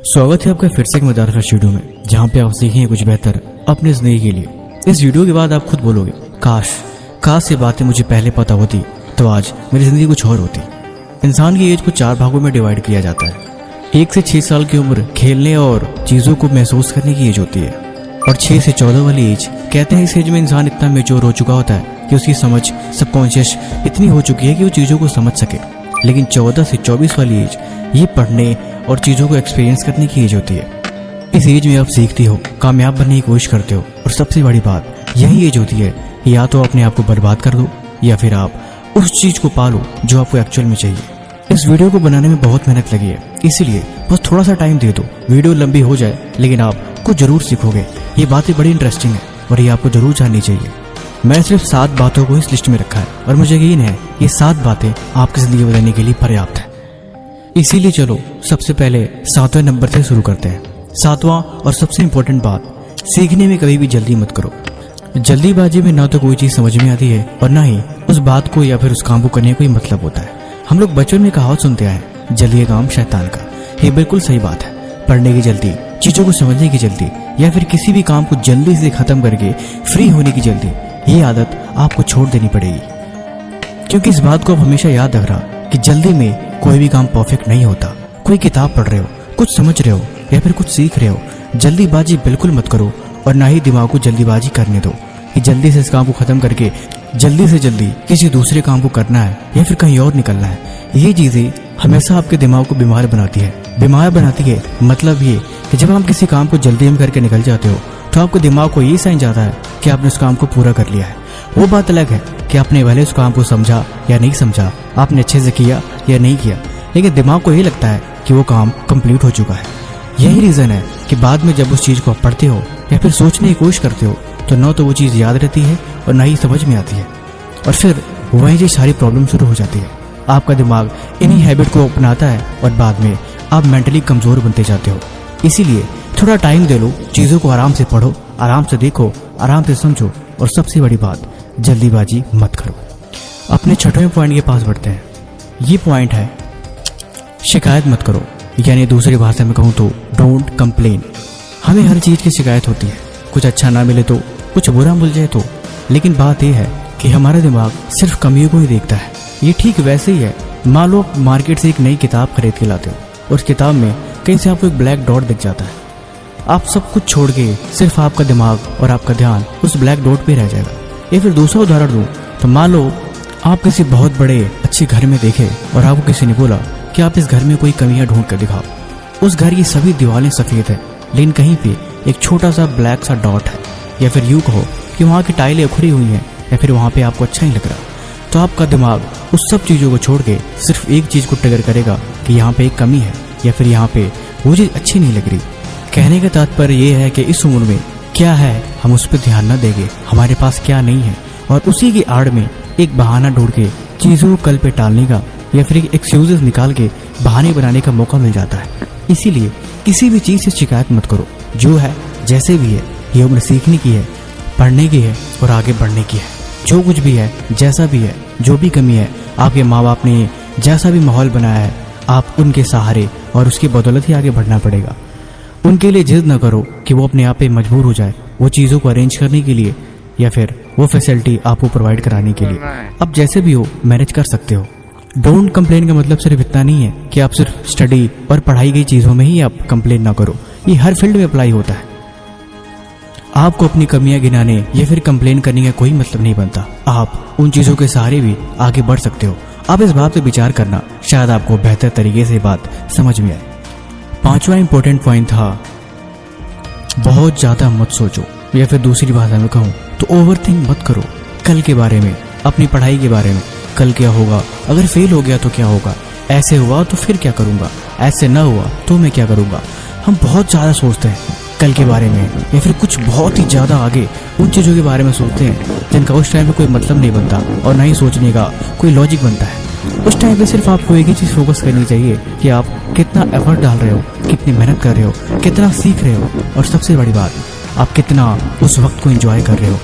स्वागत है आपका फिर से एक मजेदार वीडियो में, जहाँ पे आप सीखेंगे कुछ बेहतर अपनी जिंदगी के लिए। इस वीडियो के बाद आप खुद बोलोगे, काश ये बातें मुझे पहले पता होती तो आज मेरी जिंदगी कुछ और होती। इंसान की एज को 4 भागों में डिवाइड किया जाता है। 1 से 6 साल की उम्र खेलने और चीजों को महसूस करने की एज होती है, और 6 से 14 वाली एज कहते हैं इस एज में इंसान इतना मेच्योर हो चुका होता है कि उसकी समझ सबकॉन्शियस इतनी हो चुकी है कि वो चीजों को समझ सके। लेकिन 14 से 24 वाली एज ये पढ़ने और चीजों को एक्सपीरियंस करने की एज होती है। इस एज में आप सीखती हो, कामयाब बनने की कोशिश करते हो, और सबसे बड़ी बात यही एज होती है या तो अपने आप को बर्बाद कर दो या फिर आप उस चीज को पालो जो आपको एक्चुअल में चाहिए। इस वीडियो को बनाने में बहुत मेहनत लगी है, इसीलिए बस थोड़ा सा टाइम दे दो। वीडियो लंबी हो जाए लेकिन आप कुछ जरूर सीखोगे। ये बातें बड़ी इंटरेस्टिंग है और ये आपको जरूर जाननी चाहिए। मैं सिर्फ 7 बातों को इस लिस्ट में रखा है और मुझे यकीन है ये 7 बातें आपकी जिंदगी बदलने के लिए पर्याप्त है। इसीलिए चलो सबसे पहले 7वें नंबर से शुरू करते हैं। 7वां और सबसे इम्पोर्टेंट बात, सीखने में कभी भी जल्दी मत करो। जल्दीबाजी में ना तो कोई चीज समझ में आती है और ना ही उस बात को या फिर उस काम को करने का कोई मतलब होता है। हम लोग बचपन में कहावत सुनते आए, जल्दी काम शैतान का। ये बिल्कुल सही बात है। पढ़ने की जल्दी, चीजों को समझने की जल्दी, या फिर किसी भी काम को जल्दी से खत्म करके फ्री होने की जल्दी, ये आदत आपको छोड़ देनी पड़ेगी। क्योंकि इस बात को आप हमेशा याद रखना कि जल्दी में कोई भी काम परफेक्ट नहीं होता। कोई किताब पढ़ रहे हो, कुछ समझ रहे हो या फिर कुछ सीख रहे हो, जल्दीबाजी बिल्कुल मत करो और ना ही दिमाग को जल्दीबाजी करने दो कि जल्दी से इस काम को खत्म करके जल्दी से जल्दी किसी दूसरे काम को करना है या फिर कहीं और निकलना है। ये चीजें हमेशा आपके दिमाग को बीमार बनाती है। बीमार बनाती है मतलब ये कि जब आप किसी काम को जल्दी में करके निकल जाते हो तो आपको दिमाग को ये साइन जाता है कि आपने उस काम को पूरा कर लिया है। वो बात अलग है कि आपने भले उस काम को समझा या नहीं समझा, आपने अच्छे से किया या नहीं किया, लेकिन दिमाग को ये लगता है कि वो काम कंप्लीट हो चुका है। यही रीजन है कि बाद में जब उस चीज को आप पढ़ते हो या फिर सोचने की कोशिश करते हो तो न तो वो चीज याद रहती है और ना ही समझ में आती है, और फिर वही जो सारी प्रॉब्लम शुरू हो जाती है। आपका दिमाग इन्हीं हैबिट को अपनाता है और बाद में आप मेंटली कमजोर बनते जाते हो। इसीलिए थोड़ा टाइम दे लो, चीजों को आराम से पढ़ो, आराम से देखो, आराम से समझो, और सबसे बड़ी बात, जल्दीबाजी मत करो। अपने 6वें पॉइंट के पास बढ़ते हैं। ये पॉइंट है, शिकायत मत करो, यानी दूसरी भाषा में कहूँ तो डोंट कंप्लेन। हमें हर चीज की शिकायत होती है, कुछ अच्छा ना मिले तो, कुछ बुरा मिल जाए तो, लेकिन बात यह है कि हमारा दिमाग सिर्फ कमियों को ही देखता है। ये ठीक वैसे ही है, मान लो मार्केट से एक नई किताब खरीद के लाते हो, उस किताब में कहीं से आपको एक ब्लैक डॉट दिख जाता है। आप सब कुछ छोड़ के सिर्फ आपका दिमाग और आपका ध्यान उस ब्लैक डॉट पे रह जाएगा। या फिर दूसरा उदाहरण दूं तो मान लो आप किसी बहुत बड़े अच्छे घर में देखे और आपको किसी ने बोला कि आप इस घर में कोई कमियां ढूंढ कर दिखाओ। उस घर की सभी दीवारें सफेद है लेकिन कहीं पे एक छोटा सा ब्लैक सा डॉट है, या फिर यूं कहो कि वहाँ की टाइलें उखड़ी हुई हैं, या फिर वहाँ पे आपको अच्छा नहीं लग रहा, तो आपका दिमाग उस सब चीजों को छोड़ के सिर्फ एक चीज को ट्रिगर करेगा कि यहाँ पे एक कमी है या फिर यहाँ पे वो चीज अच्छी नहीं लग रही। कहने का तात्पर्य ये है कि इस उम्र में क्या है हम उस पर ध्यान न देंगे, हमारे पास क्या नहीं है, और उसी की आड़ में एक बहाना ढूंढ के चीजों को कल पे टालने का या फिर एक एक्सक्यूजेस निकाल के बहाने बनाने का मौका मिल जाता है। इसीलिए किसी भी चीज से शिकायत मत करो। जो है जैसे भी है, ये उम्र सीखने की है, पढ़ने की है और आगे बढ़ने की है। जो कुछ भी है, जैसा भी है, जो भी कमी है, आपके माँ बाप ने जैसा भी माहौल बनाया है, आप उनके सहारे और उसकी बदौलत ही आगे बढ़ना पड़ेगा। उनके लिए जिद न करो कि वो अपने आप पे मजबूर हो जाए वो चीज़ों को अरेंज करने के लिए या फिर वो फैसिलिटी आपको प्रोवाइड कराने के लिए। अब जैसे भी हो मैनेज कर सकते हो। डोंट कंप्लेन का मतलब सिर्फ इतना नहीं है कि आप सिर्फ स्टडी और पढ़ाई गई चीज़ों में ही आप कंप्लेन ना करो। ये हर फील्ड में अप्लाई होता है। आपको अपनी कमियां गिनाने या फिर कंप्लेन करने का कोई मतलब नहीं बनता। आप उन चीज़ों के सहारे भी आगे बढ़ सकते हो। आप इस बात पे विचार करना, शायद आपको बेहतर तरीके से बात समझ में आए। 5वां इंपॉर्टेंट पॉइंट था, बहुत ज्यादा मत सोचो, या फिर दूसरी भाषा में कहूँ तो ओवरथिंक मत करो। कल के बारे में, अपनी पढ़ाई के बारे में, कल क्या होगा, अगर फेल हो गया तो क्या होगा, ऐसे हुआ तो फिर क्या करूंगा, ऐसे न हुआ तो मैं क्या करूंगा। हम बहुत ज्यादा सोचते हैं कल के बारे में, या फिर कुछ बहुत ही ज्यादा आगे उन चीजों के बारे में सोचते हैं जिनका उस टाइम पे कोई मतलब नहीं बनता और ना ही सोचने का कोई लॉजिक बनता है। उस टाइम पे सिर्फ आपको एक ही चीज फोकस करनी चाहिए कि आप कितना एफर्ट डाल रहे हो, कितनी मेहनत कर रहे हो, कितना सीख रहे हो, और सबसे बड़ी बात, आप कितना उस वक्त को एंजॉय कर रहे हो।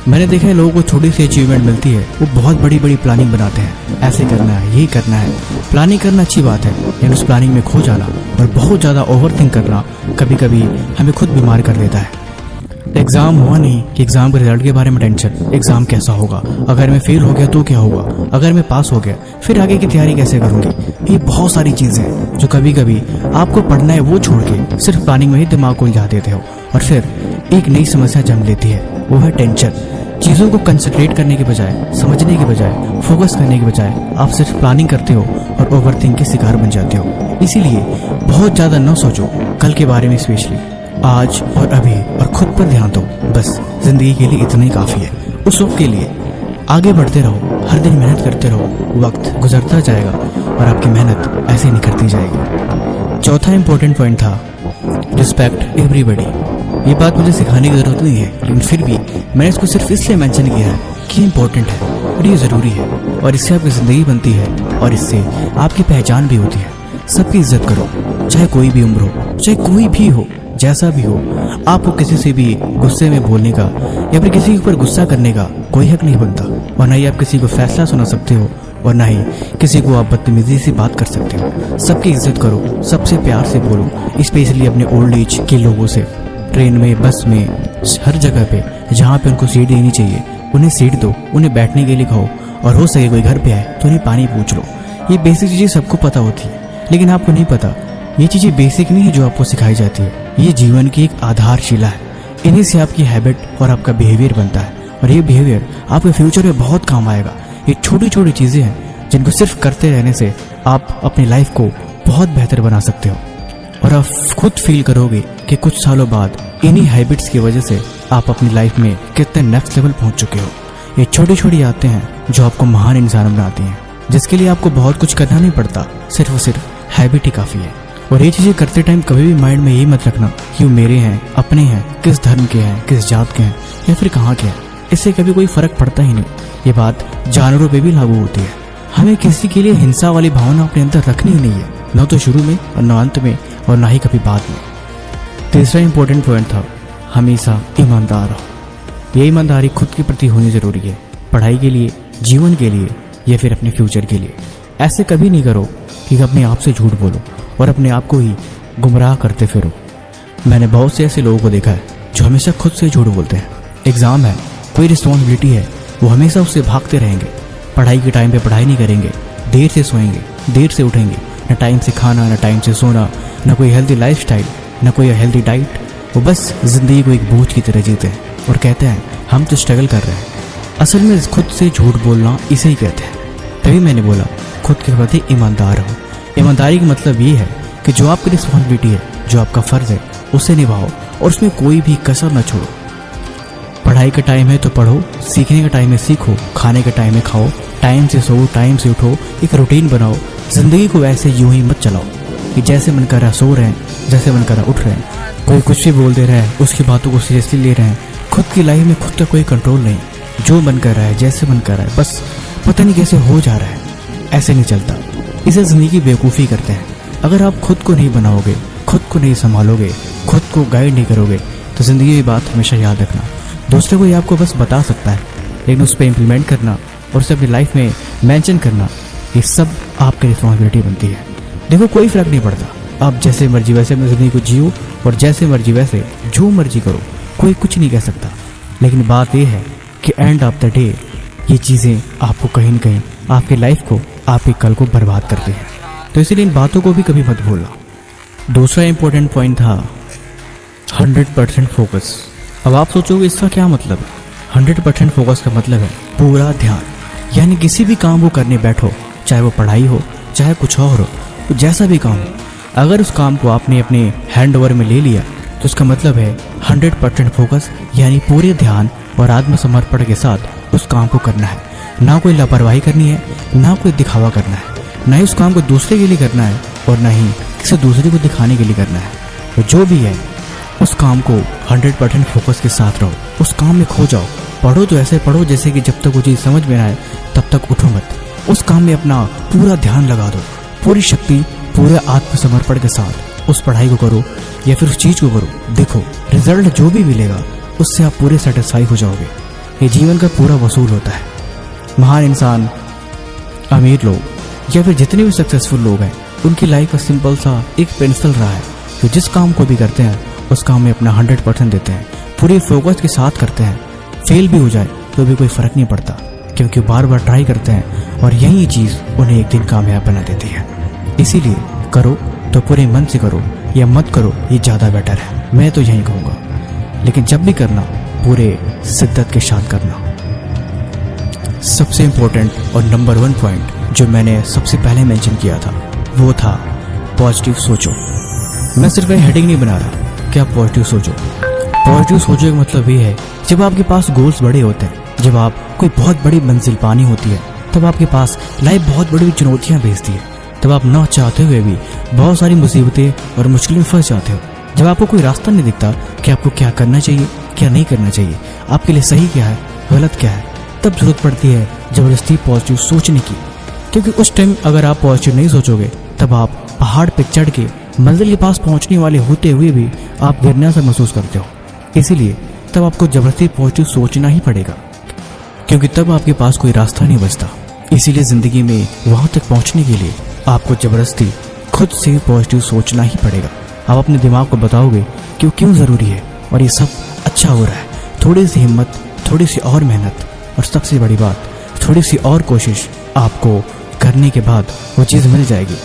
मैंने देखा है लोगों को छोटी सी अचीवमेंट मिलती है, वो बहुत बड़ी बड़ी प्लानिंग बनाते हैं, ऐसे करना है, यही करना है। प्लानिंग करना अच्छी बात है, लेकिन उस प्लानिंग में खो जाना और बहुत ज़्यादा ओवरथिंक करना कभी कभी हमें खुद बीमार कर देता है। एग्ज़ाम हुआ नहीं कि एग्ज़ाम के रिजल्ट के बारे में टेंशन, एग्ज़ाम कैसा होगा, अगर मैं फेल हो गया तो क्या होगा, अगर मैं पास हो गया फिर आगे की तैयारी कैसे करूँगी। ये बहुत सारी चीज़ें हैं जो कभी कभी आपको पढ़ना है वो छोड़ के सिर्फ प्लानिंग में ही दिमाग को उलझा देते हो और फिर एक नई समस्या जन्म लेती है, वो है टेंशन। चीज़ों को कंसंट्रेट करने के बजाय, समझने के बजाय, फोकस करने के बजाय आप सिर्फ प्लानिंग करते हो और ओवरथिंक के शिकार बन जाते हो। इसीलिए बहुत ज़्यादा न सोचो कल के बारे में, स्पेशली आज और अभी, और खुद पर ध्यान दो। बस जिंदगी के लिए इतना ही काफ़ी है। उस वक्त के लिए आगे बढ़ते रहो, हर दिन मेहनत करते रहो, वक्त गुजरता जाएगा और आपकी मेहनत ऐसे निखरती जाएगी। चौथा इंपॉर्टेंट पॉइंट था रिस्पेक्ट एवरीबॉडी। ये बात मुझे सिखाने की ज़रूरत नहीं है, लेकिन फिर भी मैंने इसको सिर्फ इसलिए मेंशन किया है कि इम्पोर्टेंट है और ये ज़रूरी है, और इससे आपकी ज़िंदगी बनती है और इससे आपकी पहचान भी होती है। सबकी इज्जत करो, चाहे कोई भी उम्र हो, चाहे कोई भी हो, जैसा भी हो। आपको किसी से भी गुस्से में बोलने का या फिर किसी के ऊपर गुस्सा करने का कोई हक नहीं बनता, और ना ही आप किसी को फैसला सुना सकते हो और ना ही किसी को आप बदतमीजी से बात कर सकते हो। सबकी इज्जत करो, सबसे प्यार से बोलो, स्पेशली अपने ओल्ड एज के लोगों से। ट्रेन में, बस में, हर जगह पे जहाँ पे उनको सीट देनी चाहिए उन्हें सीट दो, उन्हें बैठने के लिए कहो, और हो सके कोई घर पे आए तो उन्हें पानी पूछ लो। ये बेसिक चीज़ें सबको पता होती है, लेकिन आपको नहीं पता ये चीज़ें बेसिक नहीं है जो आपको सिखाई जाती है। ये जीवन की एक आधारशिला है। इन्हीं से आपकी हैबिट और आपका बिहेवियर बनता है, और ये बिहेवियर आपके फ्यूचर में बहुत काम आएगा। ये छोटी छोटी चीज़ें हैं जिनको सिर्फ करते रहने से आप अपनी लाइफ को बहुत बेहतर बना सकते हो, और आप खुद फील करोगे कि कुछ सालों बाद इन्हीं हैबिट्स की वजह से आप अपनी लाइफ में कितने नेक्स्ट लेवल पहुंच चुके हो। ये छोटी छोटी आदतें हैं जो आपको महान इंसान बनाती हैं, जिसके लिए आपको बहुत कुछ करना नहीं पड़ता, सिर्फ और सिर्फ हैबिट ही काफ़ी है। और ये चीज़ें करते टाइम कभी भी माइंड में यही मत रखना कि वो मेरे हैं, अपने हैं, किस धर्म के हैं, किस जात के हैं या फिर कहाँ के हैं। इससे कभी कोई फर्क पड़ता ही नहीं। ये बात जानवरों पे भी लागू होती है। हमें किसी के लिए हिंसा वाली भावना अपने अंदर रखनी ही नहीं है, न तो शुरू में और न अंत में और ना ही कभी बाद में। तीसरा इंपॉर्टेंट पॉइंट था हमेशा ईमानदार रहो। ये ईमानदारी खुद के प्रति होनी जरूरी है, पढ़ाई के लिए, जीवन के लिए या फिर अपने फ्यूचर के लिए। ऐसे कभी नहीं करो कि अपने आप से झूठ बोलो और अपने आप को ही गुमराह करते फिरो। मैंने बहुत से ऐसे लोगों को देखा है जो हमेशा खुद से झूठ बोलते हैं। एग्ज़ाम है, कोई रिस्पॉन्सिबिलिटी है, वो हमेशा उससे भागते रहेंगे। पढ़ाई के टाइम पे पढ़ाई नहीं करेंगे, देर से सोएंगे, देर से उठेंगे, न टाइम से खाना, न टाइम से सोना, न कोई हेल्दी लाइफस्टाइल, न कोई हेल्दी डाइट। वो बस ज़िंदगी को एक बोझ की तरह जीते हैं और कहते हैं हम तो स्ट्रगल कर रहे हैं। असल में खुद से झूठ बोलना इसे ही कहते हैं। तभी मैंने बोला खुद के प्रति ईमानदार रहो। ईमानदारी का मतलब ये है कि जो आपकी रिस्पॉन्सिबिलिटी है, जो आपका फ़र्ज़ है, उसे निभाओ और उसमें कोई भी कसर न छोड़ो। पढ़ाई का टाइम है तो पढ़ो, सीखने का टाइम है सीखो, खाने का टाइम है खाओ, टाइम से सो, टाइम से उठो, एक रूटीन बनाओ। ज़िंदगी को वैसे यूं ही मत चलाओ कि जैसे मन कर रहा सो रहे हैं, जैसे मन कर रहा उठ रहे हैं, कोई कुछ भी बोल दे रहा है, उसकी बातों को सीरियसली ले रहे हैं। खुद की लाइफ में खुद का कोई कंट्रोल नहीं, जो मन कर रहा है, जैसे मन कर रहा है, बस पता नहीं कैसे हो जा रहा है। ऐसे नहीं चलता, इसे ज़िंदगी की बेवकूफ़ी करते हैं। अगर आप खुद को नहीं बनाओगे, खुद को नहीं संभालोगे, खुद को गाइड नहीं करोगे, तो ज़िंदगी की बात हमेशा याद रखना। दूसरे को ये आपको बस बता सकता है, लेकिन उस पर इम्प्लीमेंट करना और उसे अपनी लाइफ में मेंशन करना, ये सब आपकी रिस्पॉन्सिबिलिटी बनती है। देखो कोई फ़र्क नहीं पड़ता, आप जैसे मर्जी वैसे अपनी ज़िंदगी को जियो और जैसे मर्जी वैसे जो मर्जी करो, कोई कुछ नहीं कह सकता। लेकिन बात यह है कि एंड ऑफ द डे ये चीज़ें आपको कहीं न कहीं आपकी लाइफ को, आपके कल को बर्बाद करती हैं। तो इसलिए इन बातों को भी कभी मत भूलना। दूसरा इंपॉर्टेंट पॉइंट था 100% फोकस। अब आप सोचोगे इसका क्या मतलब है? 100% फोकस का मतलब है पूरा ध्यान। यानी किसी भी काम को करने बैठो, चाहे वो पढ़ाई हो, चाहे कुछ और हो, तो जैसा भी काम हो, अगर उस काम को आपने अपने हैंड ओवर में ले लिया तो उसका मतलब है 100% फोकस, यानी पूरे ध्यान और आत्मसमर्पण के साथ उस काम को करना है। ना कोई लापरवाही करनी है, ना कोई दिखावा करना है, ना ही उस काम को दूसरे के लिए करना है और ना ही किसी दूसरे को दिखाने के लिए करना है। तो जो भी है उस काम को 100% फोकस के साथ रहो, उस काम में खो जाओ। पढ़ो तो ऐसे पढ़ो जैसे कि जब तक वो चीज़ समझ में ना आए तब तक उठो मत। उस काम में अपना पूरा ध्यान लगा दो, पूरी शक्ति, पूरे आत्मसमर्पण के साथ उस पढ़ाई को करो या फिर उस चीज़ को करो। देखो रिजल्ट जो भी मिलेगा उससे आप पूरे सेटिस्फाई हो जाओगे। ये जीवन का पूरा वसूल होता है। महान इंसान, अमीर लोग या फिर जितने भी सक्सेसफुल लोग हैं, उनकी लाइफ का सिंपल सा एक प्रिंसिपल रहा है कि जिस काम को भी करते हैं उस काम में अपना 100% देते हैं, पूरी फोकस के साथ करते हैं। फेल भी हो जाए तो भी कोई फर्क नहीं पड़ता, क्योंकि बार बार ट्राई करते हैं और यही चीज उन्हें एक दिन कामयाब बना देती है। इसीलिए करो तो पूरे मन से करो या मत करो, ये ज्यादा बेटर है, मैं तो यही कहूंगा। लेकिन जब भी करना पूरे शिद्दत के साथ करना। सबसे इंपॉर्टेंट और नंबर 1 पॉइंट जो मैंने सबसे पहले मेंशन किया था वो था पॉजिटिव सोचो। मैं सिर्फ एक हेडिंग नहीं बना रहा कि आप पॉजिटिव सोचो। पॉजिटिव सोचो का मतलब ये है जब आपके पास गोल्स बड़े होते हैं, जब आप कोई बहुत बड़ी मंजिल पानी होती है, तब आपके पास लाइफ बहुत बड़ी चुनौतियां भेजती है, तब आप न चाहते हुए भी बहुत सारी मुसीबतें और मुश्किलें में फंस जाते हो। जब आपको कोई रास्ता नहीं दिखता कि आपको क्या करना चाहिए क्या नहीं करना चाहिए, आपके लिए सही क्या है गलत क्या है, तब जरूरत पड़ती है जबरदस्ती पॉजिटिव सोचने की। क्योंकि उस टाइम अगर आप पॉजिटिव नहीं सोचोगे तब आप पहाड़ पे चढ़ के मंजिल के पास पहुंचने वाले होते हुए भी आप गिरने से महसूस करते हो। इसीलिए तब आपको जबरदस्ती पॉजिटिव सोचना ही पड़ेगा, क्योंकि तब आपके पास कोई रास्ता नहीं बचता। इसीलिए जिंदगी में वहां तक पहुंचने के लिए आपको जबरदस्ती खुद से पॉजिटिव सोचना ही पड़ेगा। आप अपने दिमाग को बताओगे कि वो क्यों जरूरी है और ये सब अच्छा हो रहा है। थोड़ी सी हिम्मत, थोड़ी सी और मेहनत और सबसे बड़ी बात थोड़ी सी और कोशिश आपको करने के बाद वो चीज़ मिल जाएगी।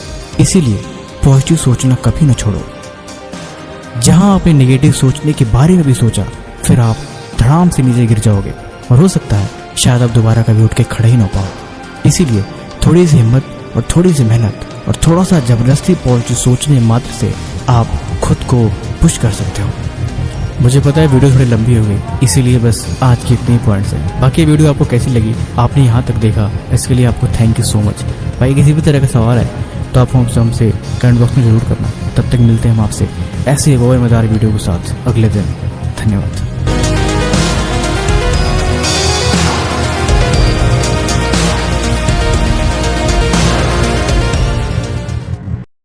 इसीलिए पॉजिटिव सोचना कभी न छोड़ो। जहां आपने नेगेटिव सोचने के बारे में भी सोचा फिर आप धड़ाम से नीचे गिर जाओगे और हो सकता है शायद आप दोबारा कभी उठ के खड़े ही ना पाओ। इसीलिए थोड़ी सी हिम्मत और थोड़ी सी मेहनत और थोड़ा सा जबरदस्ती पॉजिटिव सोचने मात्र से आप खुद को पुश कर सकते हो। मुझे पता है वीडियो थोड़ी लंबी हो गई, इसीलिए बस आज की इतनी पॉइंट्स है। बाकी वीडियो आपको कैसी लगी, आपने यहाँ तक देखा, इसके लिए आपको थैंक यू सो मच। भाई किसी भी तरह का सवाल है तो आप हमसे कमेंट बॉक्स में जरूर करना। तब तक मिलते हैं हम आपसे ऐसे एक और मजेदार वीडियो के साथ अगले दिन। धन्यवाद।